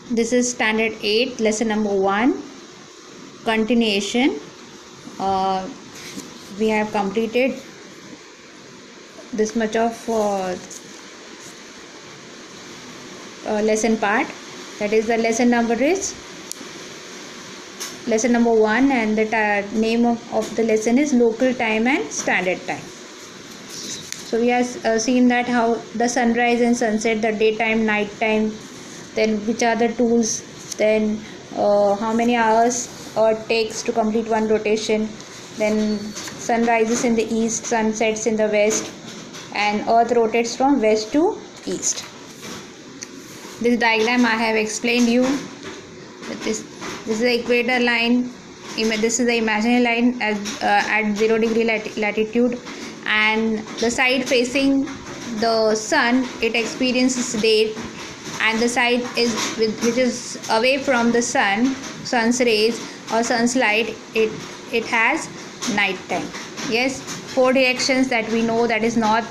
This is standard 8, lesson number 1, continuation. We have completed this much of lesson part. That is, the lesson number is lesson number 1, and the name of the lesson is local time and standard time. So we have seen that how the sunrise and sunset, the daytime, night time, then which are the tools, then how many hours Earth takes to complete one rotation, then sun rises in the east, sun sets in the west, and Earth rotates from west to east. This diagram I have explained you. This is the equator line. This is the imaginary line at 0 degree latitude, and the side facing the sun, it experiences day, and the side which is away from the sun's rays or sun's light, it has night time. Yes, 4 directions that we know, that is north,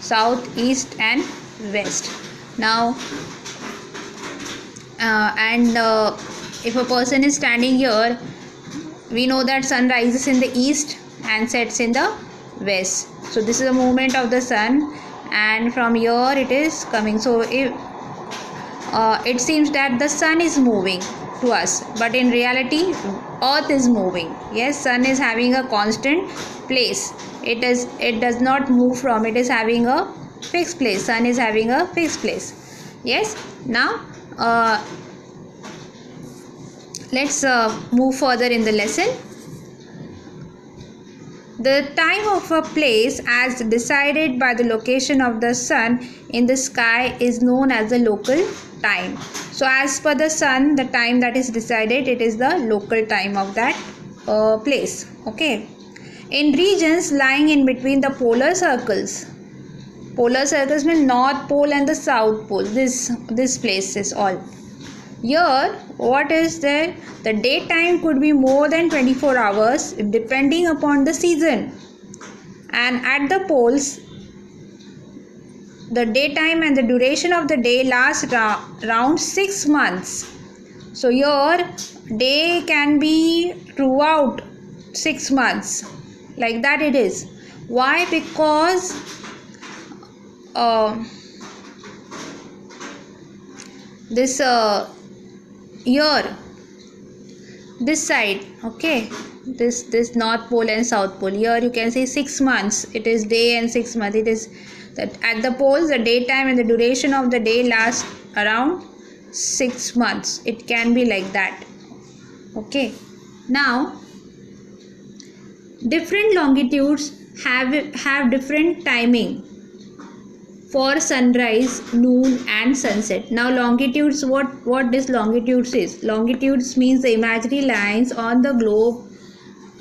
south, east and west. Now if a person is standing here, we know that sun rises in the east and sets in the west. So this is the movement of the sun, and from here it is coming. So if it seems that the sun is moving to us, but in reality Earth is moving. Yes, sun is having a constant place. It does not move from, it is having a fixed place. Sun is having a fixed place. Yes. Now let's move further in the lesson. The time of a place as decided by the location of the sun in the sky is known as the local time. So as per the sun, the time that is decided, it is the local time of that place. Okay. In regions lying in between the polar circles mean North Pole and the South Pole, this place is all. Here, what is there? The daytime could be more than 24 hours depending upon the season. And at the poles, the daytime and the duration of the day lasts around 6 months. So here, day can be throughout 6 months. Like that it is. Why? Because here, this side, okay, this North Pole and South Pole, here you can see 6 months, it is day and 6 months. It is that at the poles, the daytime and the duration of the day lasts around 6 months. It can be like that. Okay. Now different longitudes have different timing for sunrise, noon and sunset. Now longitudes, what this longitudes is? Longitudes means the imaginary lines on the globe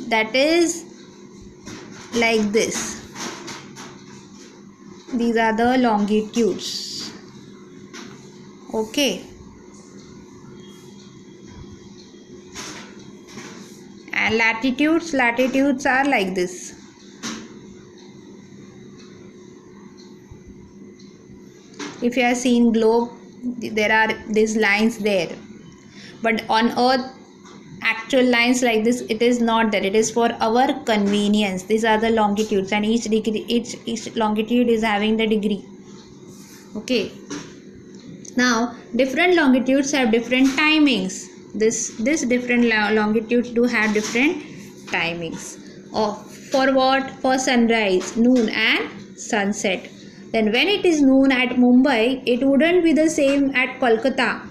that is like this. These are the longitudes. Okay. And latitudes are like this. If you have seen globe, there are these lines there, but on Earth actual lines like this, it is not there. It is for our convenience. These are the longitudes, and each longitude is having the degree. Okay. Now different longitudes have different timings. This different longitudes do have different timings. For what? For sunrise, noon and sunset. Then when it is noon at Mumbai, it wouldn't be the same at Kolkata,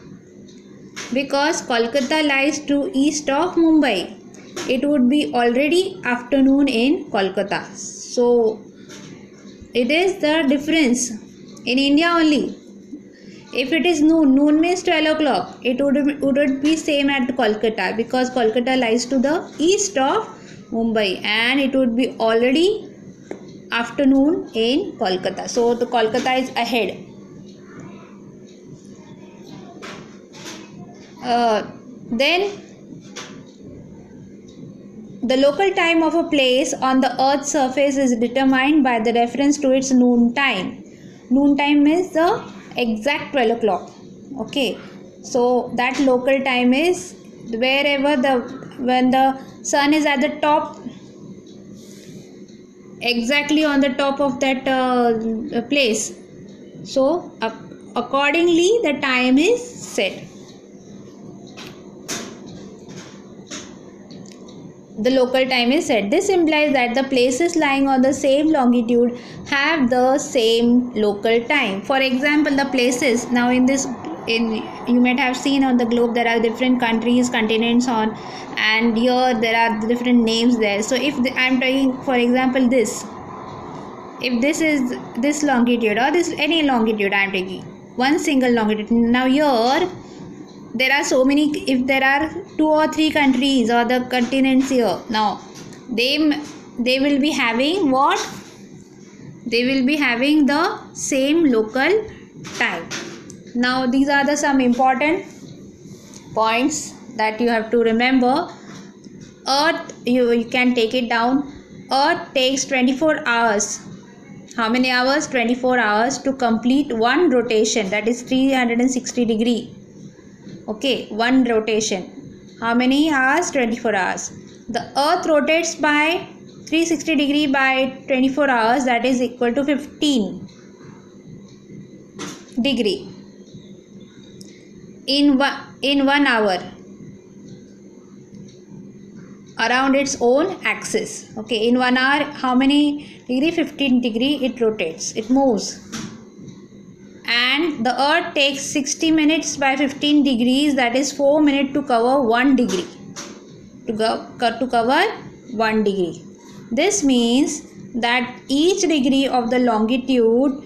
because Kolkata lies to east of Mumbai. It would be already afternoon in Kolkata. So it is the difference in India only. If it is noon means 12 o'clock, it wouldn't be same at Kolkata, because Kolkata lies to the east of Mumbai, and it would be already afternoon in Kolkata. So the Kolkata is ahead. Then the local time of a place on the Earth's surface is determined by the reference to its noon time. Noon time means the exact 12 o'clock. Okay. So that local time is wherever when the sun is at the top, exactly on the top of that place. So accordingly the time is set. The local time is set. This implies that the places lying on the same longitude have the same local time. For example, the places now you might have seen on the globe there are different countries, continents on, and here there are different names there. So if I'm taking for example this, if this is this longitude or this any longitude, I'm taking one single longitude. Now here there are so many, if there are 2 or 3 countries or the continents here, now they will be having what? They will be having the same local time. Now these are the some important points that you have to remember. Earth, you can take it down. Earth takes 24 hours. How many hours? 24 hours to complete one rotation, that is 360 degree. Okay, one rotation. How many hours? 24 hours. The earth rotates by 360 degree by 24 hours, that is equal to 15 degree in 1 hour around its own axis. Okay, in 1 hour how many degree? 15 degree it rotates, it moves. And the earth takes 60 minutes by 15 degrees, that is 4 minutes to cover 1 degree. To cover 1 degree. This means that each degree of the longitude,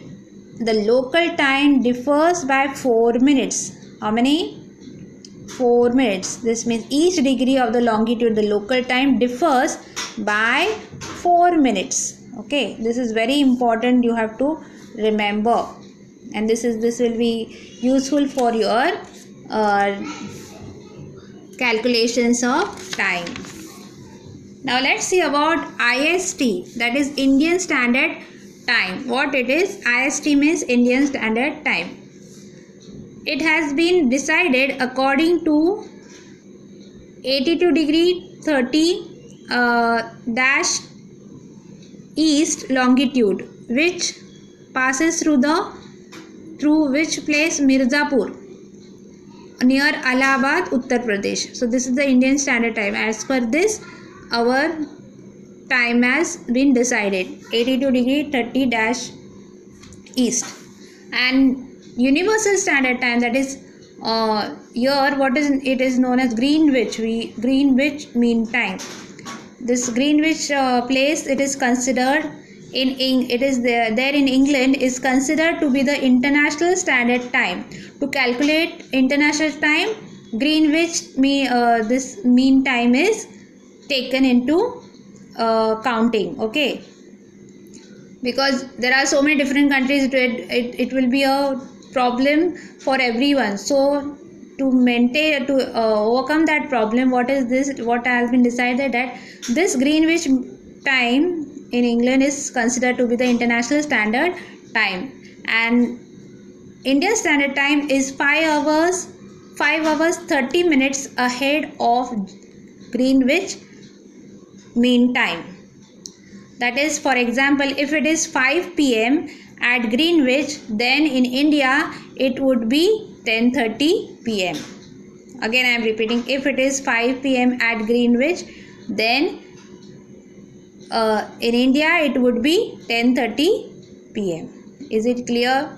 the local time differs by 4 minutes. How many? 4 minutes. This means each degree of the longitude, the local time differs by 4 minutes. Okay, this is very important, you have to remember. And this will be useful for your calculations of time. Now let's see about IST, that is Indian Standard Time. What it is? IST means Indian Standard Time. It has been decided according to 82 degree 30 dash east longitude, which passes through which place? Mirzapur, near Allahabad, Uttar Pradesh. So this is the Indian Standard Time. As per this, our time has been decided, 82 degree 30 dash east. And Universal Standard Time, that is here what is it is known as Greenwich Mean Time. This Greenwich place, it is considered it is there in England, is considered to be the international standard time. To calculate international time, Greenwich this mean time is taken into counting. Okay, because there are so many different countries, it will be a problem for everyone. So to overcome that problem, what has been decided, that this Greenwich time in England is considered to be the international standard time, and Indian Standard Time is 5 hours 30 minutes ahead of Greenwich Mean Time. That is, for example, if it is 5 p.m. at Greenwich, then in India it would be 10:30 p.m. Again I am repeating, if it is 5 p.m. at Greenwich, then in India it would be 10:30 p.m. Is it clear?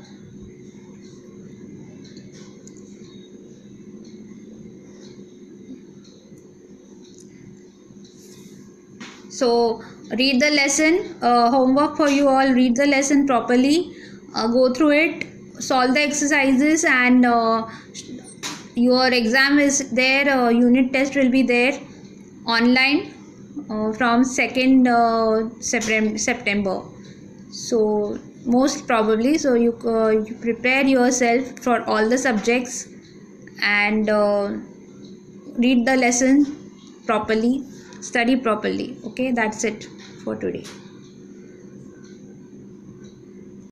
So read the lesson, homework for you all, read the lesson properly, go through it, solve the exercises, and your exam is there, unit test will be there online from 2nd September. So most probably, so you prepare yourself for all the subjects and read the lesson properly, study properly. Okay, that's it for today.